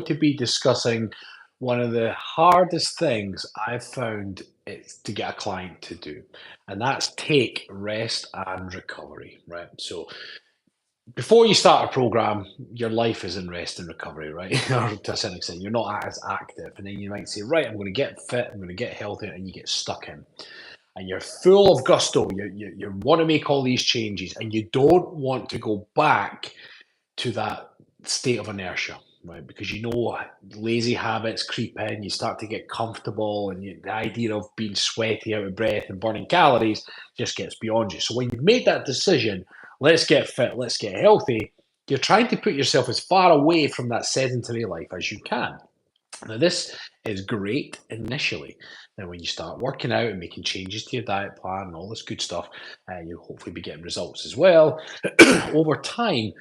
to be discussing one of the hardest things I've found it's to get a client to do, and that's take rest and recovery, right? So before you start a program, your life is in rest and recovery, right? Or to a certain extent, you're not as active, and then you might say, right, I'm going to get fit, I'm going to get healthy, and you get stuck in, and you're full of gusto. You want to make all these changes, and you don't want to go back to that state of inertia, right? Because you know lazy habits creep in, you start to get comfortable, and the idea of being sweaty, out of breath, and burning calories just gets beyond you. So when you've made that decision, let's get fit, let's get healthy, you're trying to put yourself as far away from that sedentary life as you can. Now, this is great initially. Now, when you start working out and making changes to your diet plan and all this good stuff, you'll hopefully be getting results as well. Over time,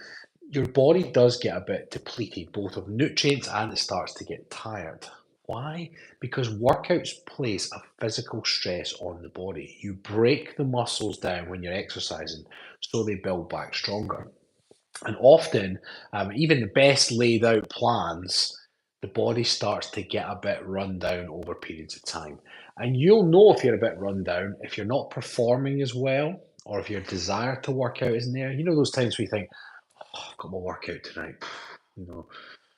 your body does get a bit depleted, both of nutrients and it starts to get tired. Why? Because workouts place a physical stress on the body. You break the muscles down when you're exercising so they build back stronger. And often, even the best laid out plans, the body starts to get a bit run down over periods of time. And you'll know if you're a bit run down if you're not performing as well, or if your desire to work out isn't there. You know those times where you think, oh, I've got my workout tonight, you know,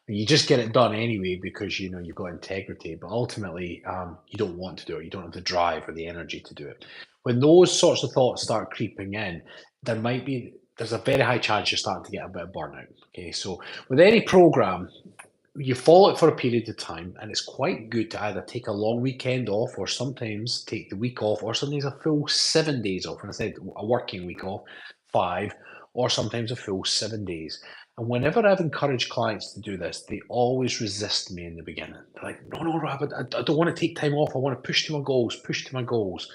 and you just get it done anyway because you know you've got integrity, but ultimately you don't want to do it. You don't have the drive or the energy to do it. When those sorts of thoughts start creeping in, there's a very high chance you're starting to get a bit of burnout. Okay, so with any program, you follow it for a period of time, and it's quite good to either take a long weekend off, or sometimes take the week off, or sometimes a full 7 days off. And I said a working week off, five, or sometimes a full 7 days. And whenever I've encouraged clients to do this, they always resist me in the beginning. They're like, no, no, Robert, I don't want to take time off. I want to push to my goals, push to my goals.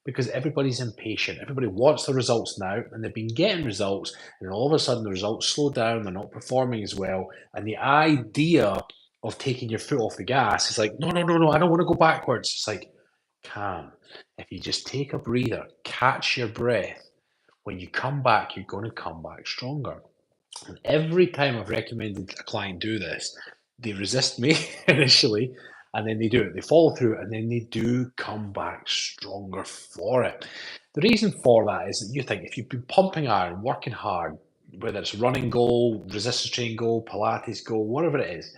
Because everybody's impatient. Everybody wants the results now, and they've been getting results, and all of a sudden the results slow down, they're not performing as well. And the idea of taking your foot off the gas is like, no, no, no, no, I don't want to go backwards. It's like, calm. If you just take a breather, catch your breath, when you come back, you're going to come back stronger. And every time I've recommended a client do this, they resist me initially, and then they do it. They follow through, and then they do come back stronger for it. The reason for that is that you think if you've been pumping iron, working hard, whether it's running goal, resistance training goal, Pilates goal, whatever it is,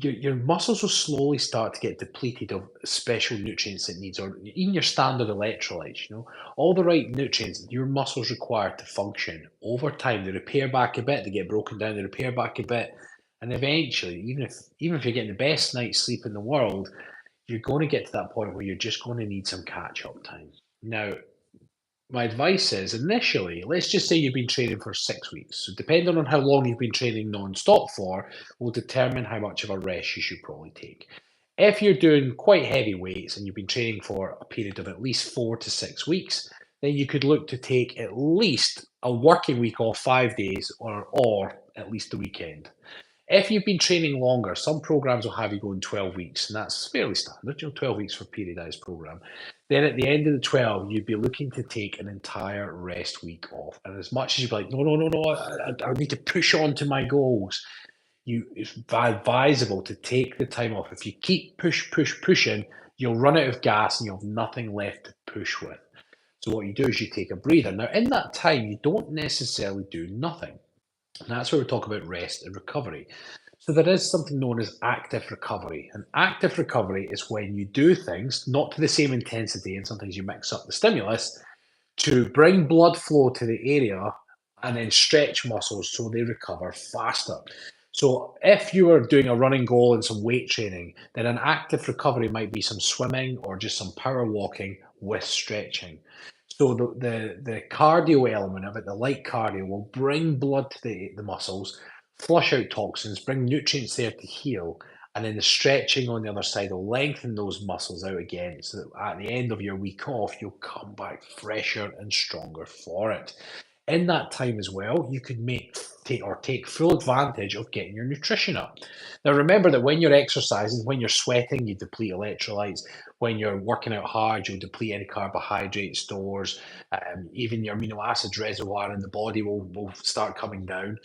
your muscles will slowly start to get depleted of special nutrients it needs, or even your standard electrolytes, all the right nutrients that your muscles require to function. Over time, they repair back a bit, they get broken down, they repair back a bit, and eventually, even if you're getting the best night's sleep in the world, you're going to get to that point where you're just going to need some catch-up time. Now, my advice is initially, let's just say you've been training for 6 weeks. So depending on how long you've been training non-stop for, will determine how much of a rest you should probably take. If you're doing quite heavy weights and you've been training for a period of at least 4 to 6 weeks, then you could look to take at least a working week off 5 days, or at least the weekend. If you've been training longer, some programs will have you going 12 weeks, and that's fairly standard, 12 weeks for a periodized program. Then at the end of the 12, you'd be looking to take an entire rest week off. And as much as you'd be like, no, no, no, no, I need to push on to my goals, it's advisable to take the time off. If you keep pushing, you'll run out of gas and you'll have nothing left to push with. So what you do is you take a breather. Now, in that time, you don't necessarily do nothing. And that's where we talk about rest and recovery. So there is something known as active recovery. And active recovery is when you do things, not to the same intensity, and sometimes you mix up the stimulus, to bring blood flow to the area and then stretch muscles so they recover faster. So if you are doing a running goal and some weight training, then an active recovery might be some swimming or just some power walking with stretching. So the cardio element of it, the light cardio, will bring blood to the muscles, flush out toxins, bring nutrients there to heal, and then the stretching on the other side will lengthen those muscles out again, so that at the end of your week off, you'll come back fresher and stronger for it. In that time as well, you could take full advantage of getting your nutrition up. Now, remember that when you're exercising, when you're sweating, you deplete electrolytes. When you're working out hard, you'll deplete any carbohydrate stores. Even your amino acid reservoir in the body will start coming down.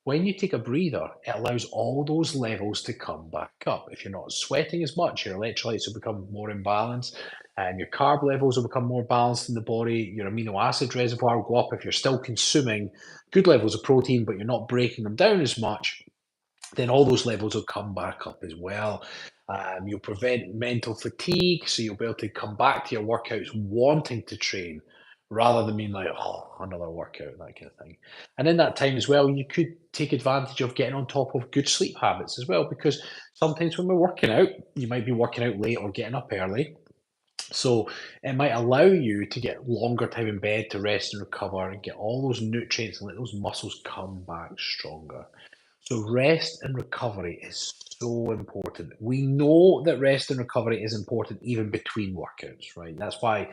When you take a breather, it allows all those levels to come back up. If you're not sweating as much, your electrolytes will become more in balance, and your carb levels will become more balanced in the body. Your amino acid reservoir will go up if you're still consuming good levels of protein, but you're not breaking them down as much. Then all those levels will come back up as well. You'll prevent mental fatigue, so you'll be able to come back to your workouts wanting to train rather than being like, oh, another workout, that kind of thing. And in that time as well, you could take advantage of getting on top of good sleep habits as well, because sometimes when we're working out, you might be working out late or getting up early. So it might allow you to get longer time in bed to rest and recover and get all those nutrients and let those muscles come back stronger. So rest and recovery is so important. We know that rest and recovery is important even between workouts, right? That's why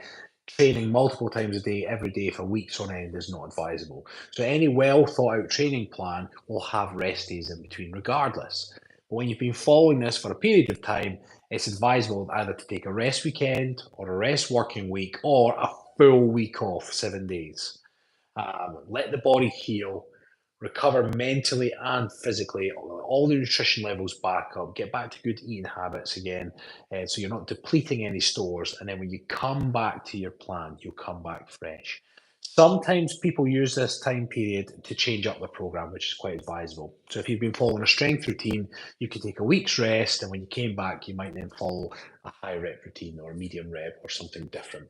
training multiple times a day, every day for weeks on end is not advisable. So any well thought out training plan will have rest days in between regardless. But when you've been following this for a period of time, it's advisable either to take a rest weekend or a rest working week or a full week off, 7 days. Let the body heal, recover mentally and physically, all the nutrition levels back up, get back to good eating habits again, so you're not depleting any stores. And then when you come back to your plan, you'll come back fresh. Sometimes people use this time period to change up the program, which is quite advisable. So if you've been following a strength routine, you could take a week's rest, and when you came back, you might then follow a high rep routine or a medium rep or something different.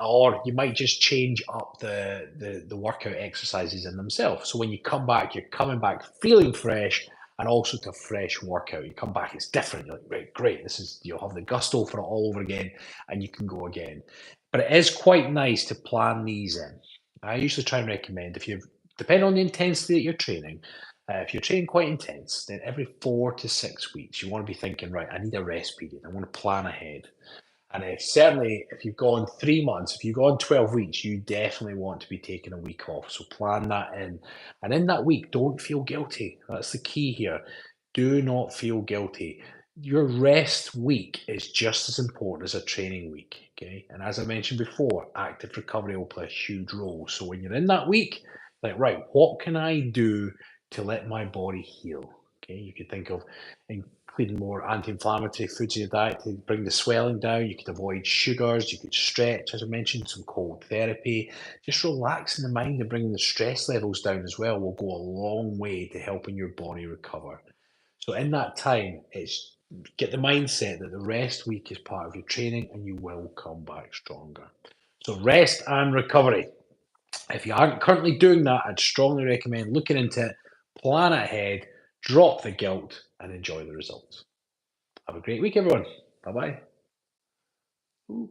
Or you might just change up the workout exercises in themselves. So when you come back, you're coming back feeling fresh and also to a fresh workout. You come back, it's different. You're like, right, great. This is you'll have the gusto for it all over again, and you can go again. But it is quite nice to plan these in. I usually try and recommend if you depend on the intensity that you're training. If you're training quite intense, then every 4 to 6 weeks, you want to be thinking, right, I need a rest period. I want to plan ahead. And certainly, if you've gone 3 months, if you've gone 12 weeks, you definitely want to be taking a week off. So plan that in. And in that week, don't feel guilty. That's the key here. Do not feel guilty. Your rest week is just as important as a training week. Okay. And as I mentioned before, active recovery will play a huge role. So when you're in that week, like, right, what can I do to let my body heal? Okay. You could think of including more anti-inflammatory foods in your diet to bring the swelling down. You could avoid sugars. You could stretch, as I mentioned, some cold therapy. Just relaxing the mind and bringing the stress levels down as well will go a long way to helping your body recover. So in that time, it's get the mindset that the rest week is part of your training and you will come back stronger. So rest and recovery. If you aren't currently doing that, I'd strongly recommend looking into it, plan ahead, drop the guilt, and enjoy the results. Have a great week, everyone. Bye bye.